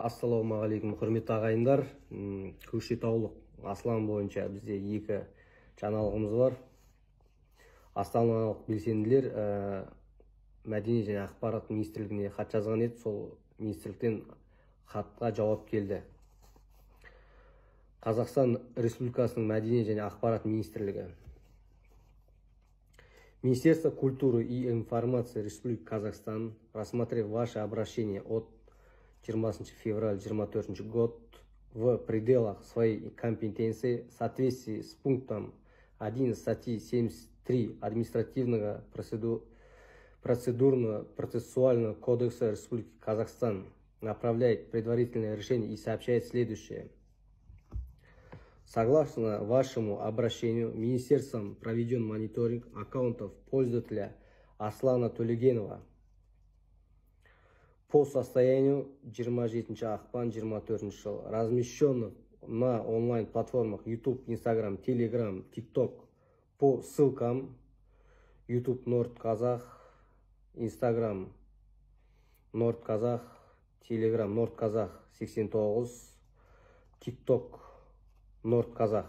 Ассалаумағалейкум, құрметті ағайындар. Көкшетаулық Аслан бойынша бізде екі жаңалығымыз бар. Астаналық белсенділер Мәдениет және ақпарат министрлігіне хат жазған еді. Сол министрліктен хатқа жауап келді. Қазақстан Республикасының Мәдениет және ақпарат министрлігі. Министерство культуры и информации Республики Казахстан, рассмотрев ваше обращение от 14 февраля 2024 год в пределах своей компетенции в соответствии с пунктом 11 статьи 73 Административного процессуального кодекса Республики Казахстан направляет предварительное решение и сообщает следующее. Согласно вашему обращению, Министерством проведен мониторинг аккаунтов пользователя Аслана Төлегенова по состоянию 27 ақпан 24 жыл, размещенных на онлайн-платформах YouTube, Instagram, Telegram, TikTok по ссылкам YouTube Nordkazakh, Instagram Nordkazakh, Telegram Nordkazakh 89, TikTok Nordkazakh.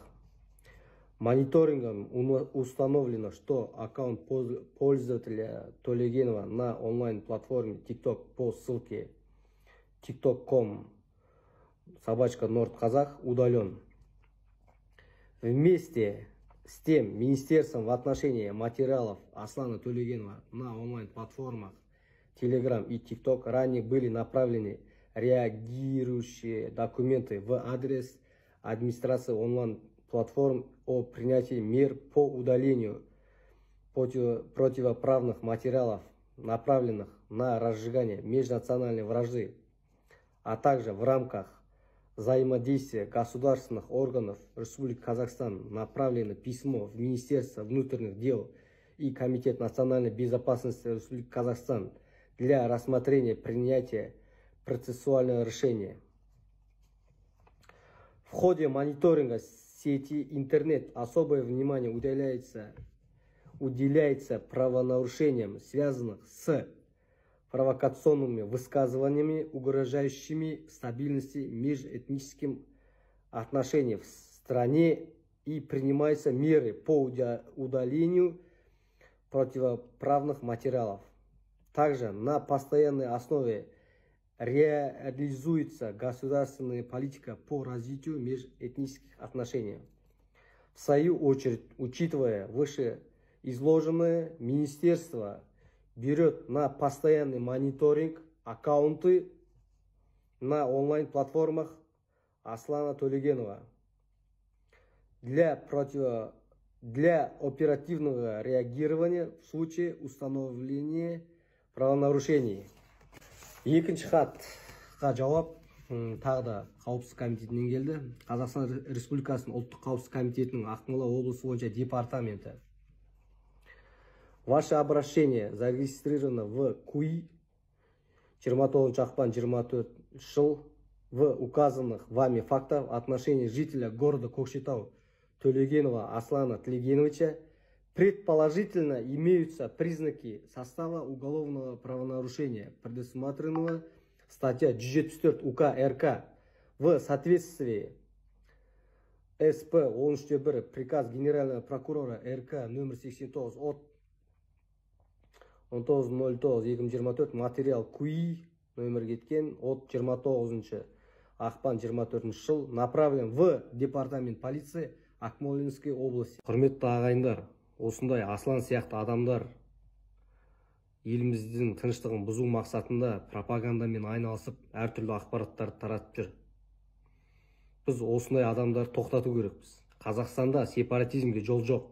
Мониторингом установлено, что аккаунт пользователя Төлегенова на онлайн-платформе TikTok по ссылке tiktok.com/Nordkazakh удален. Вместе с тем, Министерством в отношении материалов Аслана Төлегенова на онлайн-платформах Telegram и TikTok ранее были направлены реагирующие документы в адрес администрации онлайн-платформ о принятии мер по удалению противоправных материалов, направленных на разжигание межнациональной вражды, а также в рамках взаимодействия государственных органов Республики Казахстан направлено письмо в Министерство внутренних дел и Комитет национальной безопасности Республики Казахстан для рассмотрения принятия процессуального решения. В ходе мониторинга сети интернет особое внимание уделяется правонарушениям, связанным с провокационными высказываниями, угрожающими стабильности межэтническим отношениям в стране, и принимаются меры по удалению противоправных материалов. Также на постоянной основе реализуется государственная политика по развитию межэтнических отношений. В свою очередь, учитывая вышеизложенное, Министерство берет на постоянный мониторинг аккаунты на онлайн-платформах Аслана Төлегенова для оперативного реагирования в случае установления правонарушений. Екінші хатқа жауап тағы да Қауіпсіздік комитетінен келді. Қазақстан Республикасының ұлттық қауіпсіздік комитетінің Ақмола облысы бойынша департаменті. Ваше обращение зарегистрировано в КУИ 29 ақпан 24 жыл в указанных вами фактах в отношении жителя города Көкшетау Төлегенова Аслана Төлегеновича. Предположительно имеются признаки состава уголовного правонарушения, предусмотренного статья 174 УК РК в соответствии СП 13-1 приказ генерального прокурора РК номер 89 от 19.09.2024 материал КУИ номер кеткен от 29 ақпан 24 жыл направлен в департамент полиции Акмолинской области. Құрметті ағайындар, осындай Аслан сияқты адамдар еліміздің тыныштығын бұзу мақсатында пропагандамен айналысып, әртүрлі ақпараттарды таратып жүр. Біз осындай адамдар тоқтату керекпіз. Қазақстанда сепаратизмге жол жоқ.